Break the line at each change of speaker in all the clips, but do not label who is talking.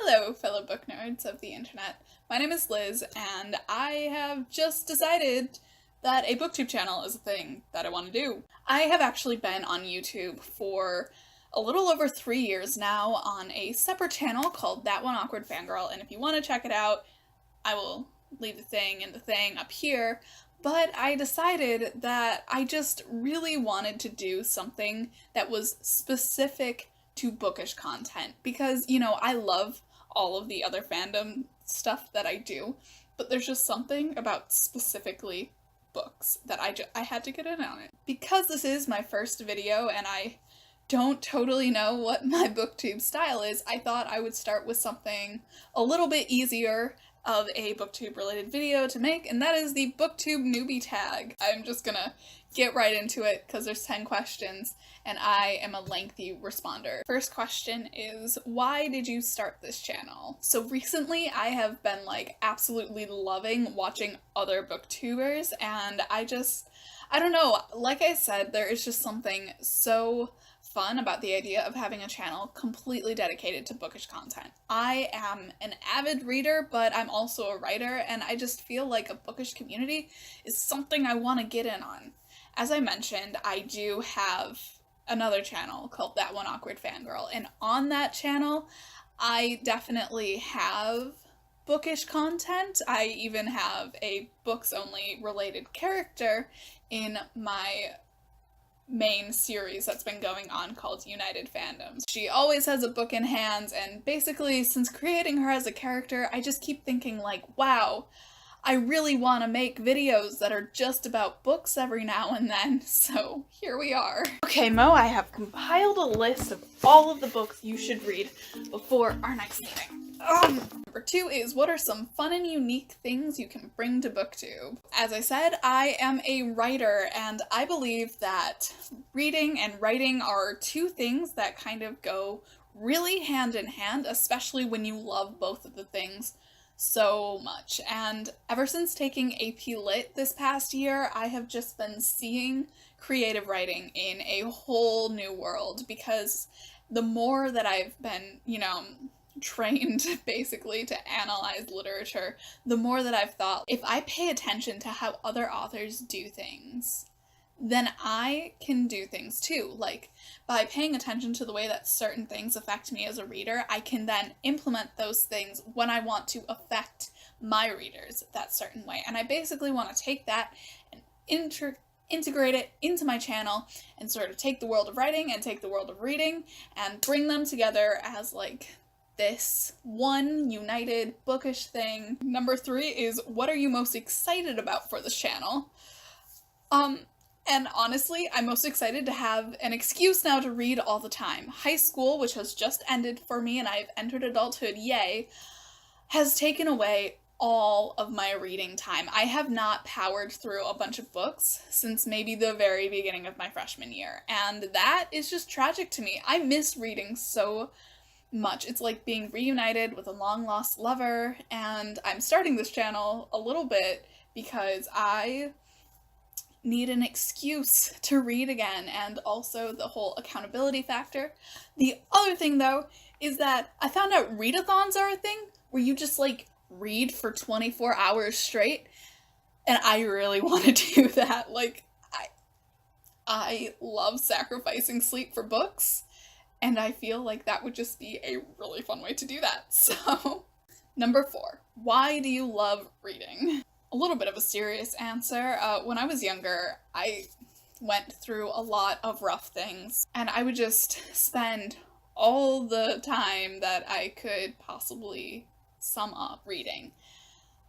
Hello, fellow book nerds of the internet. My name is Liz, and I have just decided that a BookTube channel is a thing that I want to do. I have actually been on YouTube for a little over 3 years now on a separate channel called That One Awkward Fangirl, and if you want to check it out, I will leave the thing up here. But I decided that I just really wanted to do something that was specific to bookish content because, you know, I love all of the other fandom stuff that I do, but there's just something about specifically books that I had to get in on it. Because this is my first video and I don't totally know what my booktube style is, I thought I would start with something a little bit easier of a booktube related video to make, and that is the BookTube Newbie Tag. I'm just gonna get right into it because there's 10 questions and I am a lengthy responder. First question is, why did you start this channel? So recently I have been like absolutely loving watching other booktubers, and I don't know, like I said, there is just something so fun about the idea of having a channel completely dedicated to bookish content. I am an avid reader, but I'm also a writer, and I just feel like a bookish community is something I want to get in on. As I mentioned, I do have another channel called That One Awkward Fangirl, and on that channel, I definitely have bookish content. I even have a books-only related character in my main series that's been going on called United Fandoms. She always has a book in hand, and basically since creating her as a character, I just keep thinking like, wow, I really want to make videos that are just about books every now and then, so here we are. Okay, Mo, I have compiled a list of all of the books you should read before our next meeting. Number 2 is, what are some fun and unique things you can bring to BookTube? As I said, I am a writer, and I believe that reading and writing are two things that kind of go really hand in hand, especially when you love both of the things so much. And ever since taking AP Lit this past year, I have just been seeing creative writing in a whole new world, because the more that I've been, trained basically to analyze literature, the more that I've thought, if I pay attention to how other authors do things, then I can do things too. Like, by paying attention to the way that certain things affect me as a reader, I can then implement those things when I want to affect my readers that certain way. And I basically want to take that and integrate it into my channel and sort of take the world of writing and take the world of reading and bring them together as like this one united bookish thing. Number 3 is, what are you most excited about for this channel? And honestly, I'm most excited to have an excuse now to read all the time. High school, which has just ended for me and I've entered adulthood, yay, has taken away all of my reading time. I have not powered through a bunch of books since maybe the very beginning of my freshman year, and that is just tragic to me. I miss reading so much. It's like being reunited with a long-lost lover, and I'm starting this channel a little bit because I need an excuse to read again, and also the whole accountability factor. The other thing, though, is that I found out readathons are a thing where you just, like, read for 24 hours straight, and I really want to do that. Like, I love sacrificing sleep for books, and I feel like that would just be a really fun way to do that. So, number 4, why do you love reading? A little bit of a serious answer. When I was younger, I went through a lot of rough things, and I would just spend all the time that I could possibly sum up reading.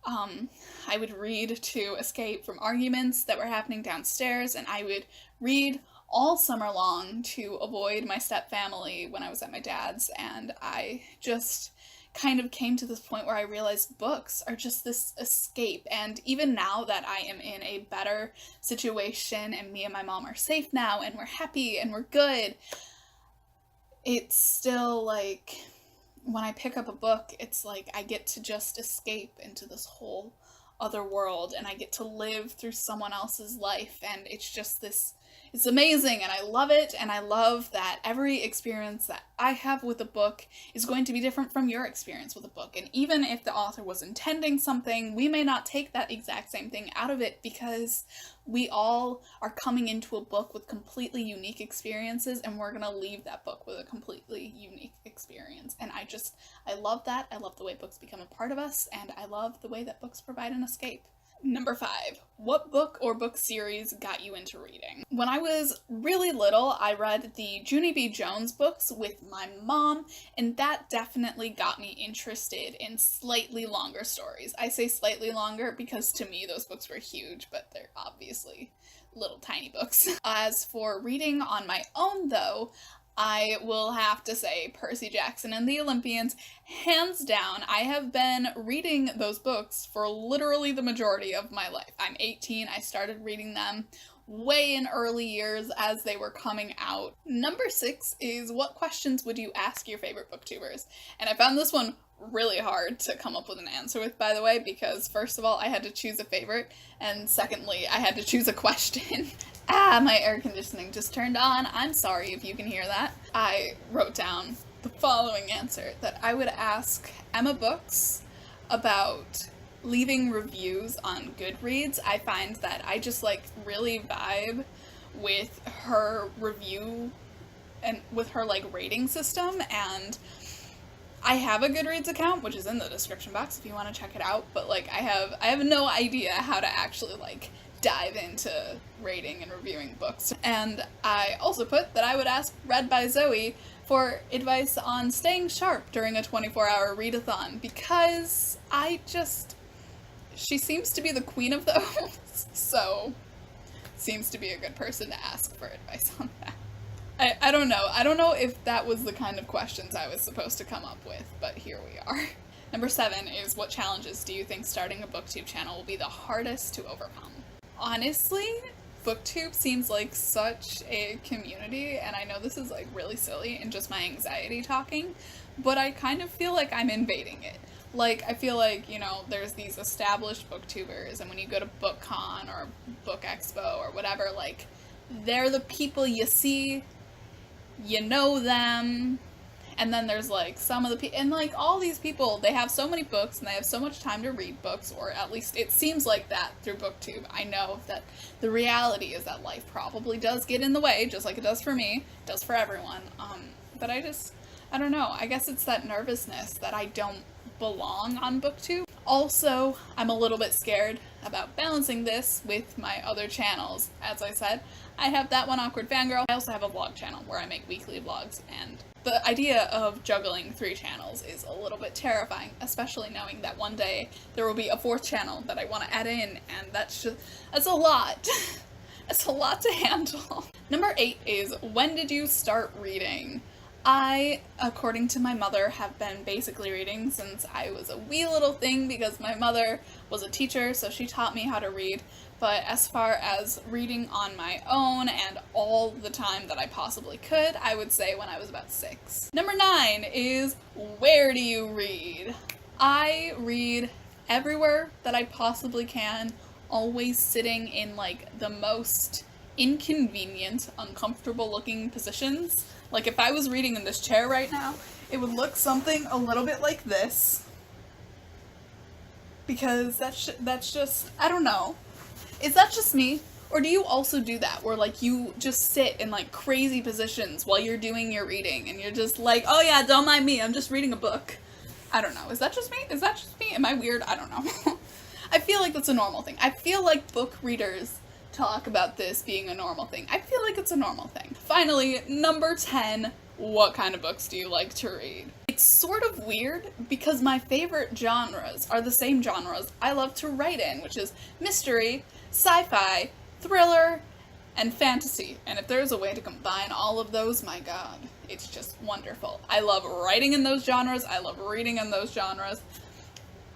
I would read to escape from arguments that were happening downstairs, and I would read all summer long to avoid my stepfamily when I was at my dad's, and I just kind of came to this point where I realized books are just this escape. And even now that I am in a better situation and me and my mom are safe now and we're happy and we're good, it's still like, when I pick up a book, it's like I get to just escape into this whole other world, and I get to live through someone else's life, and it's just this It's amazing, and I love it, and I love that every experience that I have with a book is going to be different from your experience with a book. And even if the author was intending something, we may not take that exact same thing out of it, because we all are coming into a book with completely unique experiences, and we're gonna leave that book with a completely unique experience. And I love that. I love the way books become a part of us, and I love the way that books provide an escape. Number 5, what book or book series got you into reading? When I was really little, I read the Junie B. Jones books with my mom, and that definitely got me interested in slightly longer stories. I say slightly longer because to me those books were huge, but they're obviously little tiny books. As for reading on my own though, I will have to say Percy Jackson and the Olympians, hands down. I have been reading those books for literally the majority of my life. I'm 18, I started reading them way in early years as they were coming out. Number 6 is, what questions would you ask your favorite booktubers? And I found this one really hard to come up with an answer with, by the way, because first of all, I had to choose a favorite, and secondly, I had to choose a question. My air conditioning just turned on. I'm sorry if you can hear that. I wrote down the following answer, that I would ask Emma Books about leaving reviews on Goodreads. I find that I just really vibe with her review and with her rating system, and I have a Goodreads account, which is in the description box if you want to check it out, but I have no idea how to actually dive into rating and reviewing books. And I also put that I would ask Read by Zoe for advice on staying sharp during a 24-hour readathon, because she seems to be the queen of those, so seems to be a good person to ask for advice on that. I don't know. I don't know if that was the kind of questions I was supposed to come up with, but here we are. Number 7 is, what challenges do you think starting a BookTube channel will be the hardest to overcome? Honestly, BookTube seems like such a community, and I know this is really silly and just my anxiety talking, but I kind of feel like I'm invading it. I feel there's these established booktubers, and when you go to BookCon or Book Expo or whatever, they're the people you see, you know them, and then there's some of the people, and all these people, they have so many books and they have so much time to read books, or at least it seems like that through BookTube. I know that the reality is that life probably does get in the way, just like it does for me, it does for everyone, but I don't know, I guess it's that nervousness that I don't belong on BookTube. Also, I'm a little bit scared about balancing this with my other channels. As I said, I have That One Awkward Fangirl. I also have a vlog channel where I make weekly vlogs, and the idea of juggling 3 channels is a little bit terrifying, especially knowing that one day there will be a 4th channel that I want to add in, and that's a lot. That's a lot to handle. Number 8 is, when did you start reading? I, according to my mother, have been basically reading since I was a wee little thing, because my mother was a teacher, so she taught me how to read. But as far as reading on my own and all the time that I possibly could, I would say when I was about 6. Number 9 is, where do you read? I read everywhere that I possibly can, always sitting in the most inconvenient, uncomfortable looking positions. If I was reading in this chair right now, it would look something a little bit like this, because that's just, I don't know. Is that just me? Or do you also do that, where you just sit in crazy positions while you're doing your reading, and you're just oh yeah, don't mind me, I'm just reading a book? I don't know. Is that just me? Is that just me? Am I weird? I don't know. I feel like that's a normal thing. I feel like book readers talk about this being a normal thing. I feel like it's a normal thing. Finally, number 10, what kind of books do you like to read? It's sort of weird because my favorite genres are the same genres I love to write in, which is mystery, sci-fi, thriller, and fantasy. And if there's a way to combine all of those, my god, it's just wonderful. I love writing in those genres, I love reading in those genres,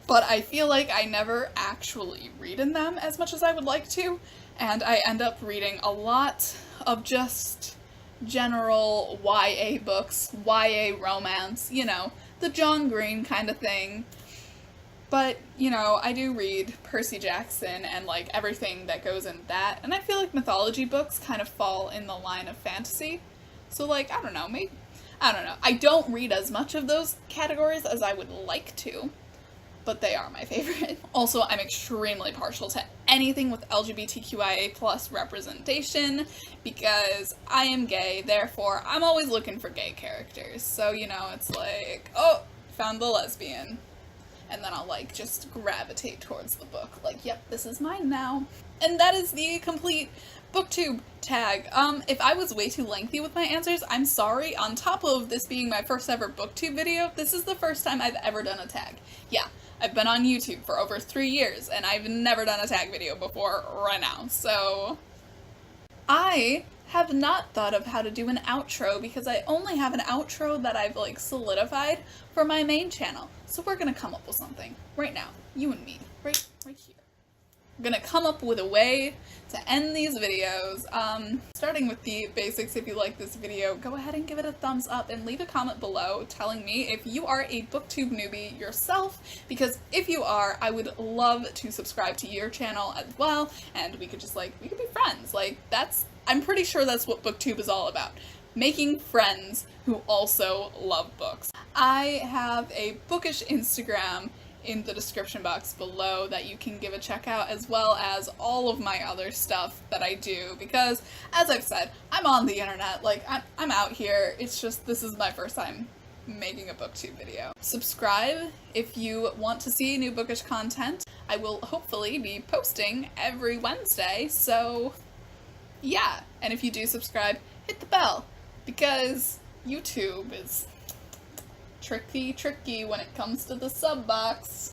but I feel like I never actually read in them as much as I would like to, and I end up reading a lot of just general YA books, YA romance, the John Green kind of thing. But, you know, I do read Percy Jackson and, like, everything that goes in that, and I feel like mythology books kind of fall in the line of fantasy. So, like, I don't know, maybe, I don't know. I don't read as much of those categories as I would like to, but they are my favorite. Also, I'm extremely partial to anything with LGBTQIA plus representation, because I am gay, therefore I'm always looking for gay characters. So, you know, it's like, oh, found the lesbian. And then I'll, like, just gravitate towards the book. Like, yep, this is mine now. And that is the complete BookTube tag. If I was way too lengthy with my answers, I'm sorry. On top of this being my first ever BookTube video, this is the first time I've ever done a tag. Yeah, I've been on YouTube for over 3 years, and I've never done a tag video before right now. So, I have not thought of how to do an outro because I only have an outro that I've, like, solidified for my main channel. So we're gonna come up with something right now, you and me, right here. We're gonna come up with a way to end these videos. Starting with the basics, if you like this video, go ahead and give it a thumbs up and leave a comment below telling me if you are a BookTube newbie yourself, because if you are, I would love to subscribe to your channel as well, and we could just, like, we could be friends. Like, I'm pretty sure that's what BookTube is all about. Making friends who also love books. I have a bookish Instagram in the description box below that you can give a check out, as well as all of my other stuff that I do, because, as I've said, I'm on the internet, like, I'm out here. It's just, this is my first time making a BookTube video. Subscribe if you want to see new bookish content. I will hopefully be posting every Wednesday, so yeah. And if you do subscribe, hit the bell, because YouTube is tricky when it comes to the sub box.